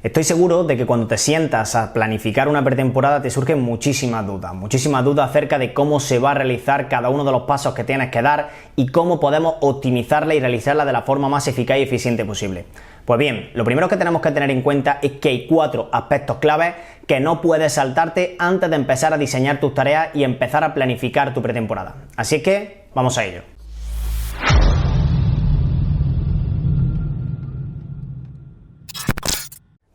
Estoy seguro de que cuando te sientas a planificar una pretemporada te surgen muchísimas dudas acerca de cómo se va a realizar cada uno de los pasos que tienes que dar y cómo podemos optimizarla y realizarla de la forma más eficaz y eficiente posible. Pues bien, lo primero que tenemos que tener en cuenta es que hay 4 aspectos claves que no puedes saltarte antes de empezar a diseñar tus tareas y empezar a planificar tu pretemporada. Así que, vamos a ello.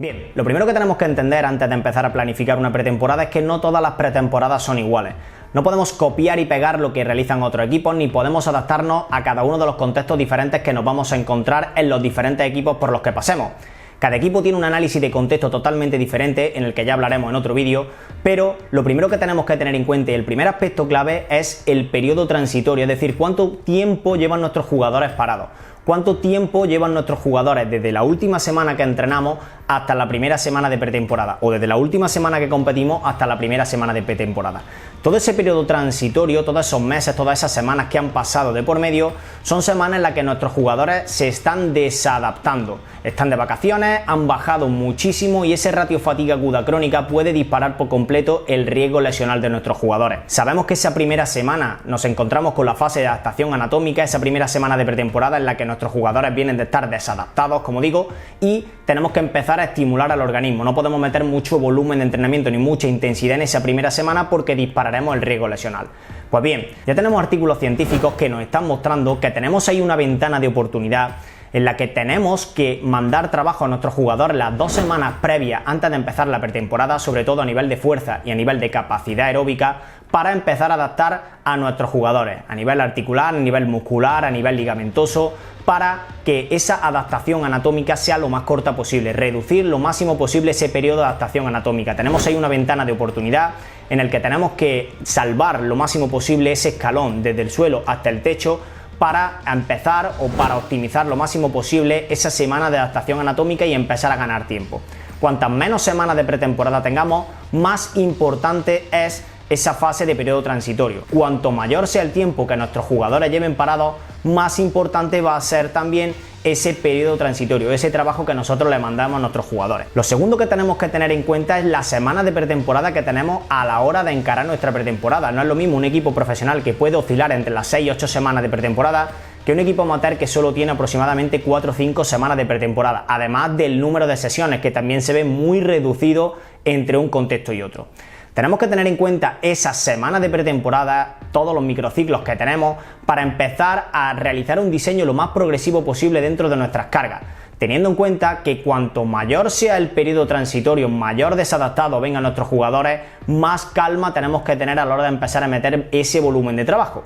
Bien, lo primero que tenemos que entender antes de empezar a planificar una pretemporada es que no todas las pretemporadas son iguales. No podemos copiar y pegar lo que realizan otros equipos, ni podemos adaptarnos a cada uno de los contextos diferentes que nos vamos a encontrar en los diferentes equipos por los que pasemos. Cada equipo tiene un análisis de contexto totalmente diferente, en el que ya hablaremos en otro vídeo, pero lo primero que tenemos que tener en cuenta y el primer aspecto clave es el periodo transitorio, es decir, cuánto tiempo llevan nuestros jugadores parados. ¿Cuánto tiempo llevan nuestros jugadores desde la última semana que entrenamos hasta la primera semana de pretemporada? O desde la última semana que competimos hasta la primera semana de pretemporada. Todo ese periodo transitorio, todos esos meses, todas esas semanas que han pasado de por medio, son semanas en las que nuestros jugadores se están desadaptando. Están de vacaciones, han bajado muchísimo y ese ratio fatiga aguda crónica puede disparar por completo el riesgo lesional de nuestros jugadores. Sabemos que esa primera semana nos encontramos con la fase de adaptación anatómica, esa primera semana de pretemporada en la que nuestros jugadores vienen de estar desadaptados, como digo, y tenemos que empezar a estimular al organismo. No podemos meter mucho volumen de entrenamiento ni mucha intensidad en esa primera semana porque dispararemos el riesgo lesional. Pues bien, ya tenemos artículos científicos que nos están mostrando que tenemos ahí una ventana de oportunidad en la que tenemos que mandar trabajo a nuestros jugadores las 2 semanas previas antes de empezar la pretemporada, sobre todo a nivel de fuerza y a nivel de capacidad aeróbica, para empezar a adaptar a nuestros jugadores, a nivel articular, a nivel muscular, a nivel ligamentoso, para que esa adaptación anatómica sea lo más corta posible, reducir lo máximo posible ese periodo de adaptación anatómica. Tenemos ahí una ventana de oportunidad en el que tenemos que salvar lo máximo posible ese escalón desde el suelo hasta el techo para empezar o para optimizar lo máximo posible esa semana de adaptación anatómica y empezar a ganar tiempo. Cuantas menos semanas de pretemporada tengamos, más importante es esa fase de periodo transitorio. Cuanto mayor sea el tiempo que nuestros jugadores lleven parados, más importante va a ser también ese periodo transitorio, ese trabajo que nosotros le mandamos a nuestros jugadores. Lo segundo que tenemos que tener en cuenta es la semana de pretemporada que tenemos a la hora de encarar nuestra pretemporada. No es lo mismo un equipo profesional que puede oscilar entre las 6 y 8 semanas de pretemporada que un equipo amateur que solo tiene aproximadamente 4 o 5 semanas de pretemporada, además del número de sesiones que también se ve muy reducido entre un contexto y otro. Tenemos que tener en cuenta esas semanas de pretemporada, todos los microciclos que tenemos, para empezar a realizar un diseño lo más progresivo posible dentro de nuestras cargas, teniendo en cuenta que cuanto mayor sea el periodo transitorio, mayor desadaptado vengan nuestros jugadores, más calma tenemos que tener a la hora de empezar a meter ese volumen de trabajo.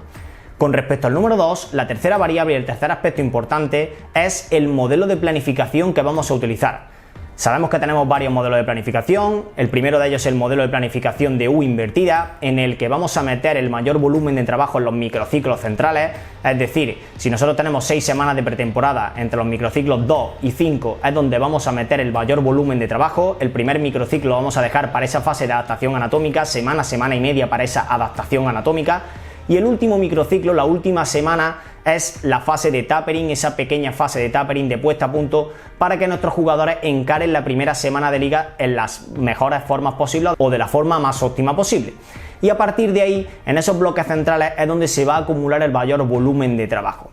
Con respecto al número 2, la tercera variable y el tercer aspecto importante es el modelo de planificación que vamos a utilizar. Sabemos que tenemos varios modelos de planificación. El primero de ellos es el modelo de planificación de U invertida, en el que vamos a meter el mayor volumen de trabajo en los microciclos centrales. Es decir, si nosotros tenemos 6 semanas de pretemporada, entre los microciclos 2 y 5 es donde vamos a meter el mayor volumen de trabajo. El primer microciclo lo vamos a dejar para esa fase de adaptación anatómica, semana y media para esa adaptación anatómica. Y el último microciclo, la última semana, es la fase de tapering, esa pequeña fase de tapering de puesta a punto para que nuestros jugadores encaren la primera semana de liga en las mejores formas posibles o de la forma más óptima posible. Y a partir de ahí, en esos bloques centrales es donde se va a acumular el mayor volumen de trabajo.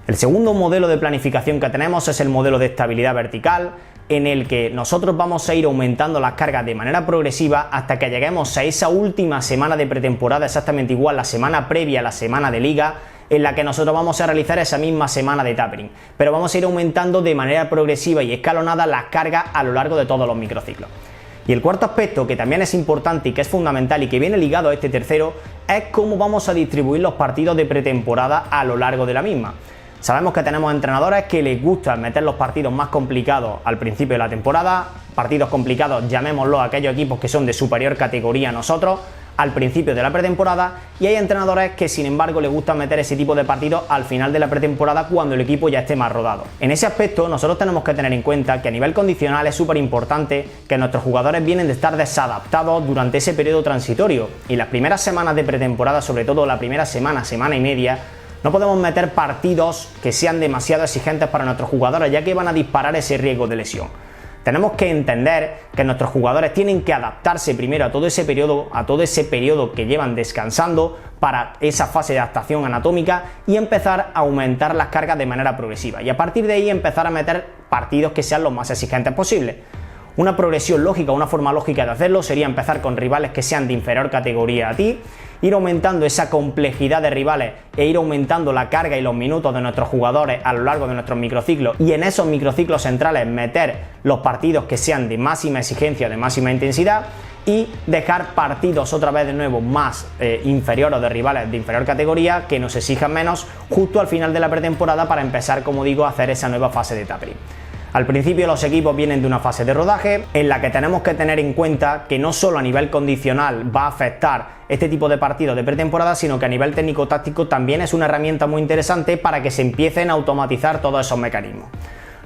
El segundo modelo de planificación que tenemos es el modelo de estabilidad vertical, en el que nosotros vamos a ir aumentando las cargas de manera progresiva hasta que lleguemos a esa última semana de pretemporada, exactamente igual, la semana previa a la semana de liga, en la que nosotros vamos a realizar esa misma semana de tapering, pero vamos a ir aumentando de manera progresiva y escalonada las cargas a lo largo de todos los microciclos. Y el cuarto aspecto, que también es importante y que es fundamental y que viene ligado a este tercero, es cómo vamos a distribuir los partidos de pretemporada a lo largo de la misma. Sabemos que tenemos entrenadores que les gusta meter los partidos más complicados al principio de la temporada, partidos complicados, llamémoslo a aquellos equipos que son de superior categoría a nosotros, al principio de la pretemporada, y hay entrenadores que sin embargo les gusta meter ese tipo de partidos al final de la pretemporada cuando el equipo ya esté más rodado. En ese aspecto nosotros tenemos que tener en cuenta que a nivel condicional es súper importante que nuestros jugadores vienen de estar desadaptados durante ese periodo transitorio, y las primeras semanas de pretemporada, sobre todo la primera semana y media, no podemos meter partidos que sean demasiado exigentes para nuestros jugadores, ya que van a disparar ese riesgo de lesión. Tenemos que entender que nuestros jugadores tienen que adaptarse primero a todo ese periodo que llevan descansando para esa fase de adaptación anatómica y empezar a aumentar las cargas de manera progresiva y a partir de ahí empezar a meter partidos que sean los más exigentes posibles. Una progresión lógica, una forma lógica de hacerlo sería empezar con rivales que sean de inferior categoría a ti, ir aumentando esa complejidad de rivales e ir aumentando la carga y los minutos de nuestros jugadores a lo largo de nuestros microciclos y en esos microciclos centrales meter los partidos que sean de máxima exigencia, de máxima intensidad y dejar partidos otra vez de nuevo más inferiores o de rivales de inferior categoría que nos exijan menos justo al final de la pretemporada para empezar, como digo, a hacer esa nueva fase de tapering. Al principio los equipos vienen de una fase de rodaje en la que tenemos que tener en cuenta que no solo a nivel condicional va a afectar este tipo de partidos de pretemporada, sino que a nivel técnico-táctico también es una herramienta muy interesante para que se empiecen a automatizar todos esos mecanismos.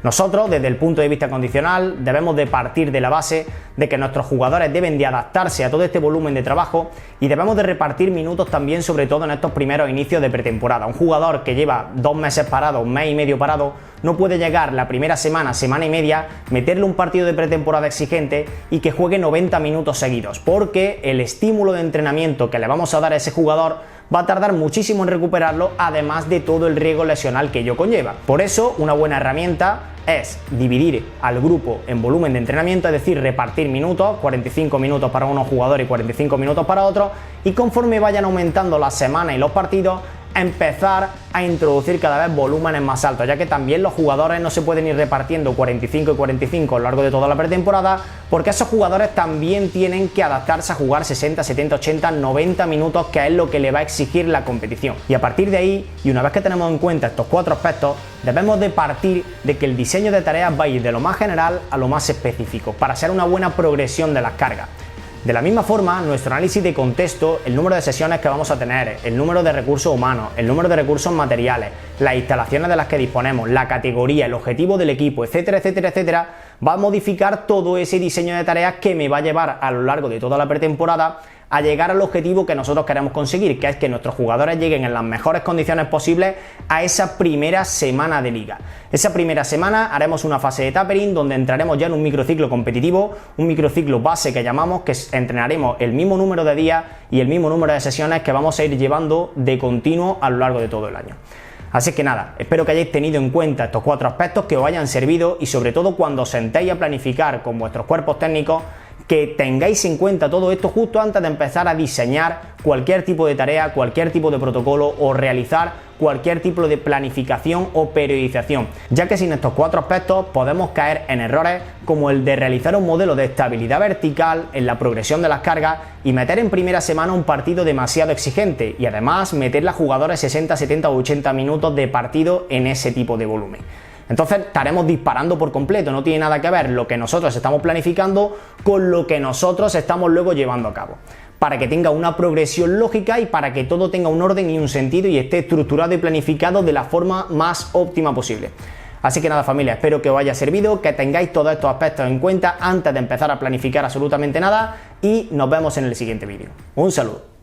Nosotros, desde el punto de vista condicional, debemos de partir de la base de que nuestros jugadores deben de adaptarse a todo este volumen de trabajo y debemos de repartir minutos también, sobre todo en estos primeros inicios de pretemporada. Un jugador que lleva 2 meses parado, 1 mes y medio parado, no puede llegar la primera semana, semana y media, meterle un partido de pretemporada exigente y que juegue 90 minutos seguidos, porque el estímulo de entrenamiento que le vamos a dar a ese jugador va a tardar muchísimo en recuperarlo, además de todo el riesgo lesional que ello conlleva. Por eso, una buena herramienta es dividir al grupo en volumen de entrenamiento, es decir, repartir minutos, 45 minutos para unos jugadores y 45 minutos para otros, y conforme vayan aumentando las semanas y los partidos, empezar a introducir cada vez volúmenes más altos, ya que también los jugadores no se pueden ir repartiendo 45 y 45 a lo largo de toda la pretemporada, porque esos jugadores también tienen que adaptarse a jugar 60, 70, 80, 90 minutos, que es lo que le va a exigir la competición. Y a partir de ahí, y una vez que tenemos en cuenta estos 4 aspectos, debemos de partir de que el diseño de tareas va a ir de lo más general a lo más específico, para hacer una buena progresión de las cargas. De la misma forma, nuestro análisis de contexto, el número de sesiones que vamos a tener, el número de recursos humanos, el número de recursos materiales, las instalaciones de las que disponemos, la categoría, el objetivo del equipo, etcétera, etcétera, etcétera, va a modificar todo ese diseño de tareas que me va a llevar a lo largo de toda la pretemporada a llegar al objetivo que nosotros queremos conseguir, que es que nuestros jugadores lleguen en las mejores condiciones posibles a esa primera semana de liga. Esa primera semana haremos una fase de tapering donde entraremos ya en un microciclo competitivo, un microciclo base que llamamos, que entrenaremos el mismo número de días y el mismo número de sesiones que vamos a ir llevando de continuo a lo largo de todo el año. Así que nada, espero que hayáis tenido en cuenta estos 4 aspectos, que os hayan servido y sobre todo cuando os sentéis a planificar con vuestros cuerpos técnicos, que tengáis en cuenta todo esto justo antes de empezar a diseñar cualquier tipo de tarea, cualquier tipo de protocolo o realizar cualquier tipo de planificación o periodización, ya que sin estos 4 aspectos podemos caer en errores como el de realizar un modelo de estabilidad vertical en la progresión de las cargas y meter en primera semana un partido demasiado exigente y además meterle a jugadores 60, 70 o 80 minutos de partido en ese tipo de volumen. Entonces estaremos disparando por completo, no tiene nada que ver lo que nosotros estamos planificando con lo que nosotros estamos luego llevando a cabo, para que tenga una progresión lógica y para que todo tenga un orden y un sentido y esté estructurado y planificado de la forma más óptima posible. Así que nada, familia, espero que os haya servido, que tengáis todos estos aspectos en cuenta antes de empezar a planificar absolutamente nada y nos vemos en el siguiente vídeo. Un saludo.